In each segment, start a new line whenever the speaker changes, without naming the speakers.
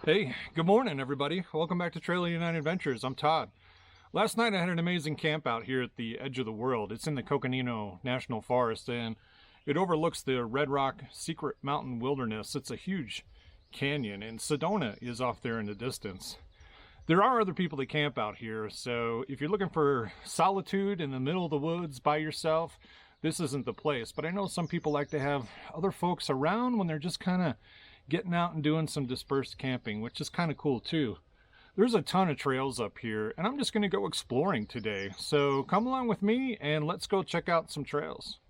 Hey, good morning, everybody. Welcome back to Trail United Adventures. I'm Todd. Last night I had an amazing camp out here at the edge of the world. It's in the Coconino National Forest, and it overlooks the Red Rock Secret Mountain Wilderness. It's a huge canyon, and Sedona is off there in the distance. There are other people that camp out here, so if you're looking for solitude in the middle of the woods by yourself, this isn't the place. But I know some people like to have other folks around when they're just kind of getting out and doing some dispersed camping, which is kind of cool too. There's a ton of trails up here, and I'm just going to go exploring today. So come along with me and let's go check out some trails.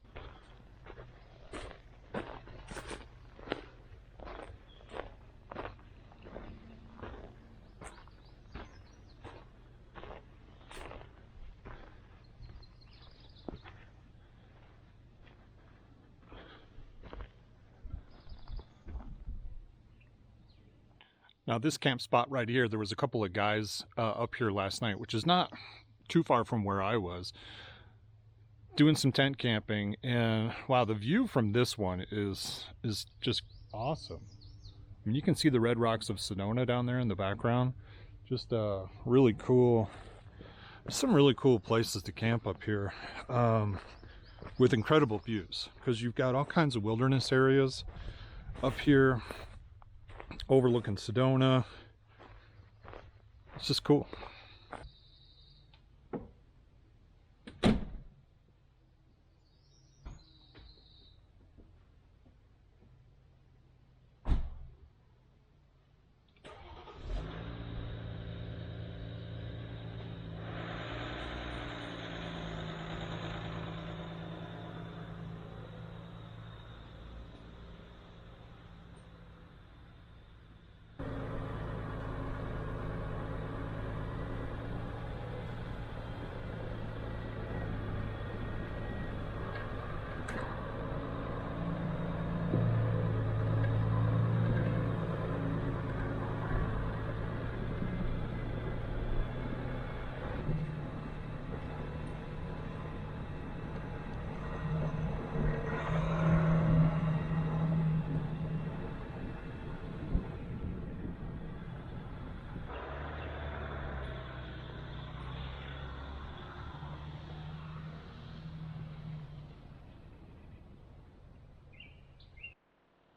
Now this camp spot right here, there was a couple of guys up here last night, which is not too far from where I was, doing some tent camping. And wow, the view from this one is just awesome. I mean, you can see the red rocks of Sedona down there in the background. Just really cool, some really cool places to camp up here with incredible views, because you've got all kinds of wilderness areas up here overlooking Sedona. It's just cool.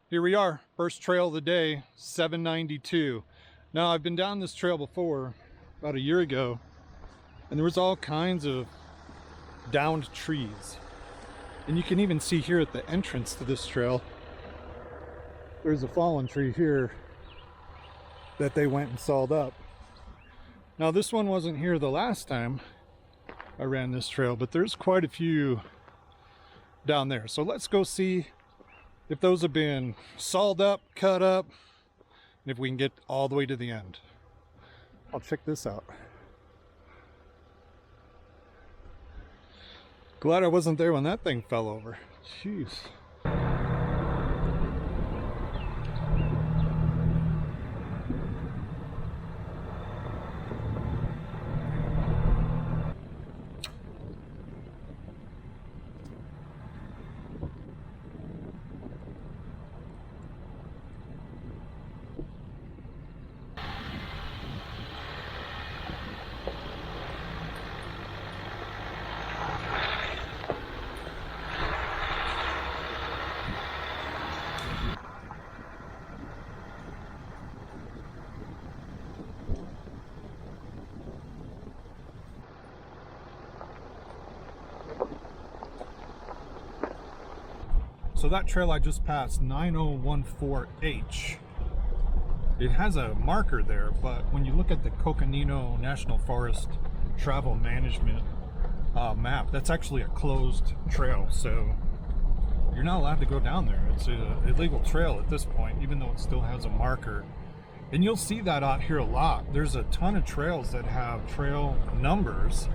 Here we are, first trail of the day, 792. Now I've been down this trail before, about a year ago, and there was all kinds of downed trees. And you can even see here at the entrance to this trail, there's a fallen tree here that they went and sawed up. Now this one wasn't here the last time I ran this trail, but there's quite a few down there. So let's go see if those have been sawed up, cut up, and if we can get all the way to the end. I'll check this out. Glad I wasn't there when that thing fell over. Jeez. So that trail I just passed, 9014H, it has a marker there, but when you look at the Coconino National Forest travel management map, that's actually a closed trail, so you're not allowed to go down there. It's an illegal trail at this point, even though it still has a marker. And you'll see that out here a lot. There's a ton of trails that have trail numbers,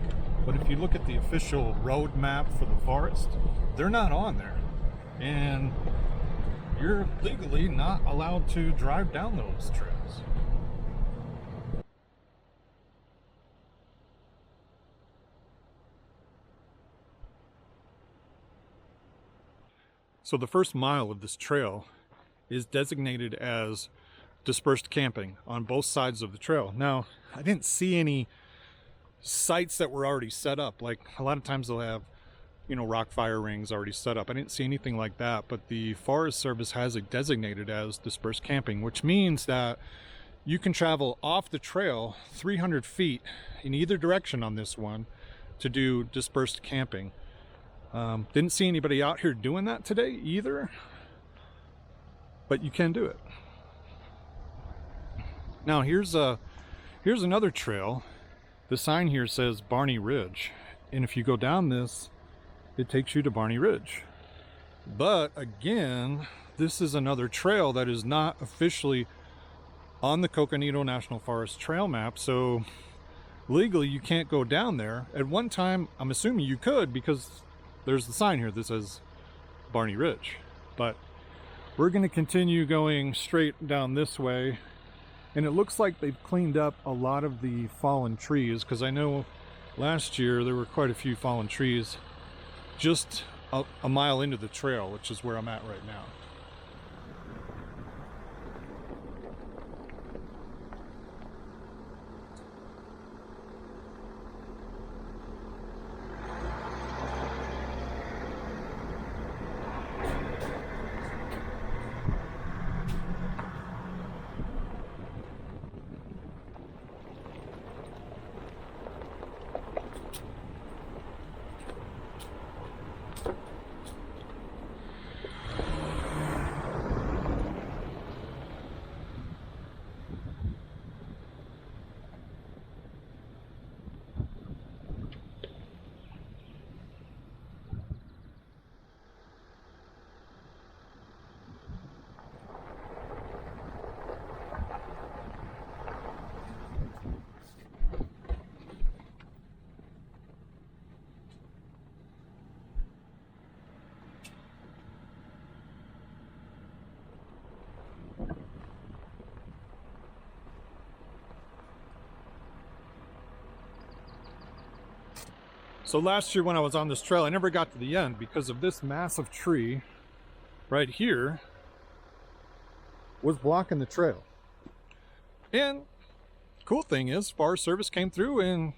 but if you look at the official road map for the forest, they're not on there. And you're legally not allowed to drive down those trails. So the first mile of this trail is designated as dispersed camping on both sides of the trail. Now, I didn't see any sites that were already set up. Like a lot of times they'll have, you know, rock fire rings already set up. I didn't see anything like that, but the Forest Service has it designated as dispersed camping, which means that you can travel off the trail 300 feet in either direction on this one to do dispersed camping. Didn't see anybody out here doing that today either, but you can do it. Now here's another trail. The sign here says Barney Ridge, and if you go down this, it takes you to Barney Ridge. But again, this is another trail that is not officially on the Coconino National Forest trail map, so legally you can't go down there. At one time, I'm assuming you could, because there's the sign here that says Barney Ridge. But we're going to continue going straight down this way, and it looks like they've cleaned up a lot of the fallen trees, because I know last year there were quite a few fallen trees just a mile into the trail, which is where I'm at right now. So last year when I was on this trail, I never got to the end because of this massive tree right here was blocking the trail. And cool thing is, Forest Service came through and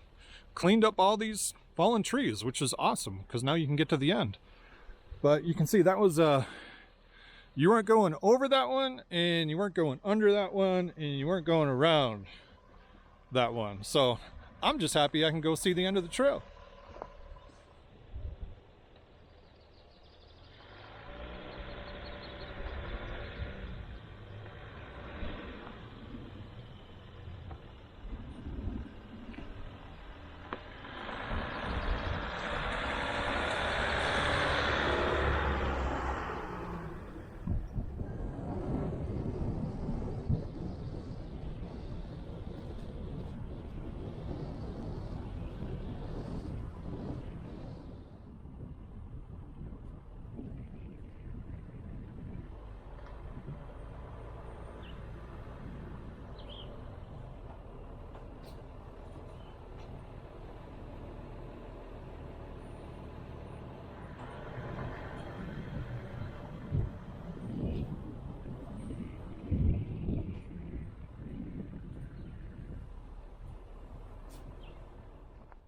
cleaned up all these fallen trees, which is awesome because now you can get to the end. But you can see that was you weren't going over that one, and you weren't going under that one, and you weren't going around that one. So I'm just happy I can go see the end of the trail.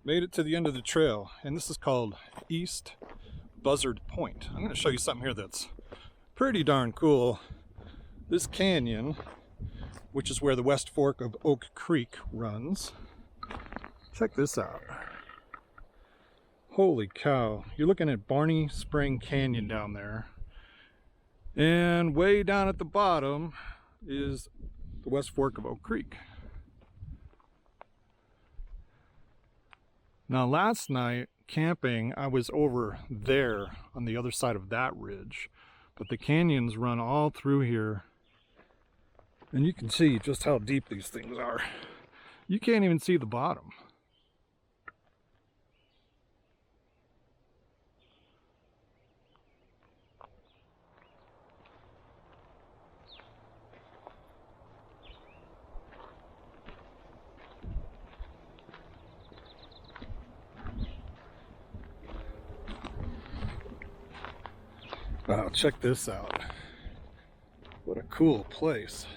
Made it to the end of the trail, and this is called East Buzzard Point. I'm going to show you something here that's pretty darn cool. This canyon, which is where the West Fork of Oak Creek runs. Check this out. Holy cow. You're looking at Barney Spring Canyon down there. And way down at the bottom is the West Fork of Oak Creek. Now last night camping, I was over there on the other side of that ridge, but the canyons run all through here, and you can see just how deep these things are. You can't even see the bottom. Wow, check this out. What a cool place.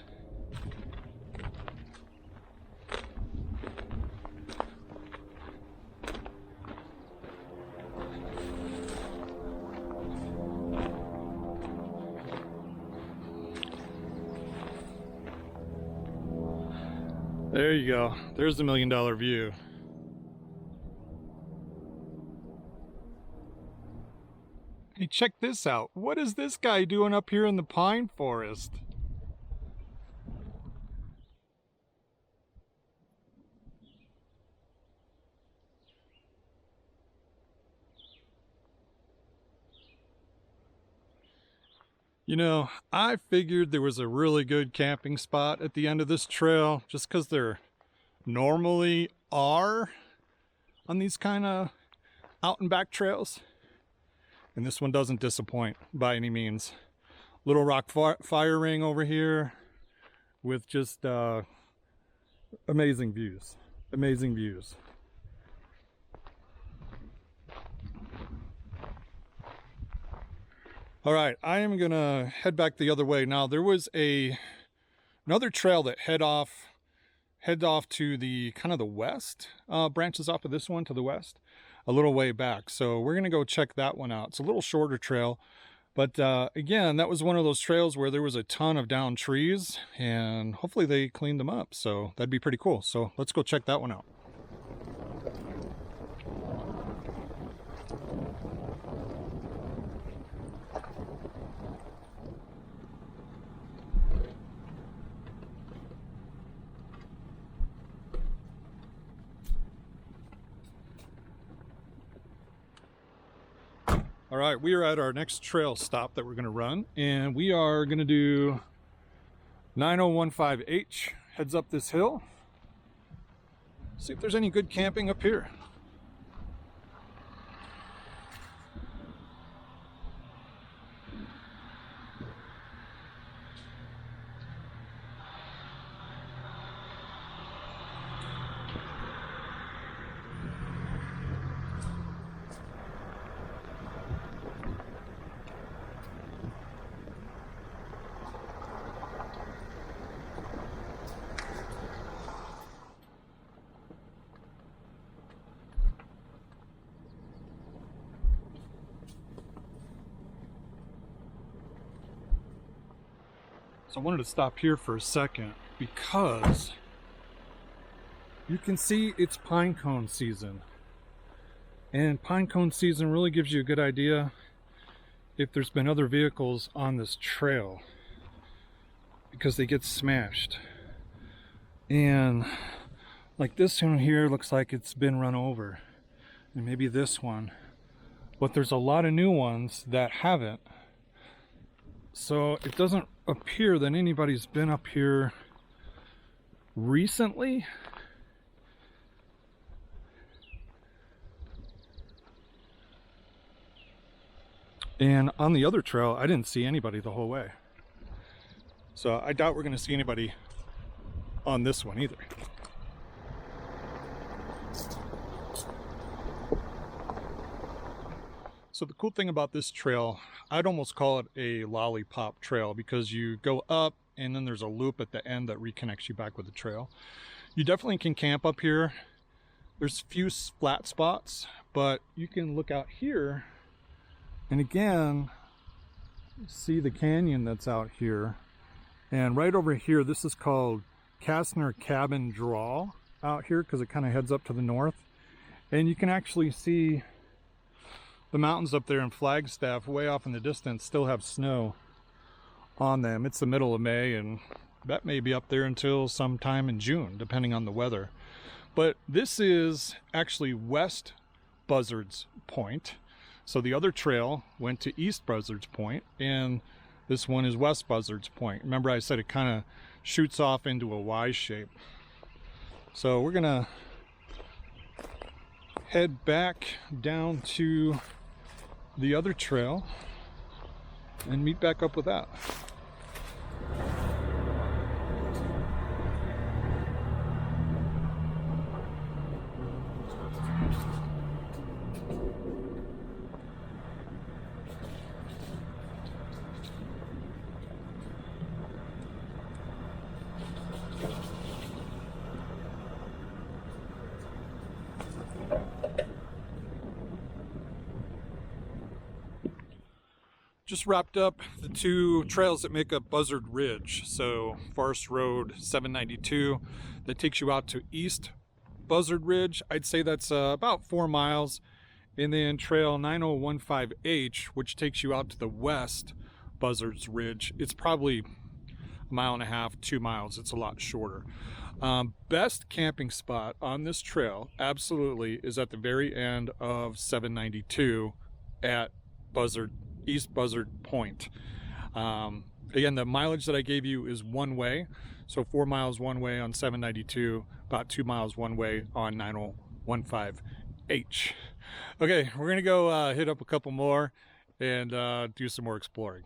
There you go. There's the $1 million view. Hey, check this out. What is this guy doing up here in the pine forest? You know, I figured there was a really good camping spot at the end of this trail just because there normally are on these kind of out and back trails. And this one doesn't disappoint by any means. Little rock fire ring over here with just amazing views. Amazing views. All right, I am gonna head back the other way. Now there was another trail that head off to the kind of the west, branches off of this one to the west, a little way back. So we're gonna go check that one out. It's a little shorter trail, but again, that was one of those trails where there was a ton of downed trees, and hopefully they cleaned them up. So that'd be pretty cool. So let's go check that one out. All right, we are at our next trail stop that we're going to run, and we are going to do 9015H, heads up this hill. See if there's any good camping up here. So I wanted to stop here for a second because you can see it's pine cone season. And pine cone season really gives you a good idea if there's been other vehicles on this trail, because they get smashed. And like this one here looks like it's been run over, and maybe this one, but there's a lot of new ones that haven't. So it doesn't appear that anybody's been up here recently. And on the other trail, I didn't see anybody the whole way. So I doubt we're going to see anybody on this one either. So the cool thing about this trail, I'd almost call it a lollipop trail, because you go up and then there's a loop at the end that reconnects you back with the trail. You definitely can camp up here. There's a few flat spots, but you can look out here and again see the canyon that's out here. And right over here, this is called Kastner Cabin Draw out here because it kind of heads up to the north. And you can actually see the mountains up there in Flagstaff, way off in the distance, still have snow on them. It's the middle of May, and that may be up there until sometime in June, depending on the weather. But this is actually West Buzzard's Point. So the other trail went to East Buzzard's Point, and this one is West Buzzard's Point. Remember I said it kind of shoots off into a Y shape. So we're gonna head back down to the other trail and meet back up with that. Just wrapped up the 2 trails that make up Buzzard Ridge. So Forest Road 792 that takes you out to East Buzzard Ridge. I'd say that's about 4 miles. And then Trail 9015H, which takes you out to the West Buzzard's Ridge. It's probably 1.5 miles, 2 miles. It's a lot shorter. Best camping spot on this trail absolutely is at the very end of 792 at East Buzzard Point. Again, the mileage that I gave you is one way, so 4 miles one way on 792, about 2 miles one way on 9015H. Okay, we're gonna go hit up a couple more and do some more exploring.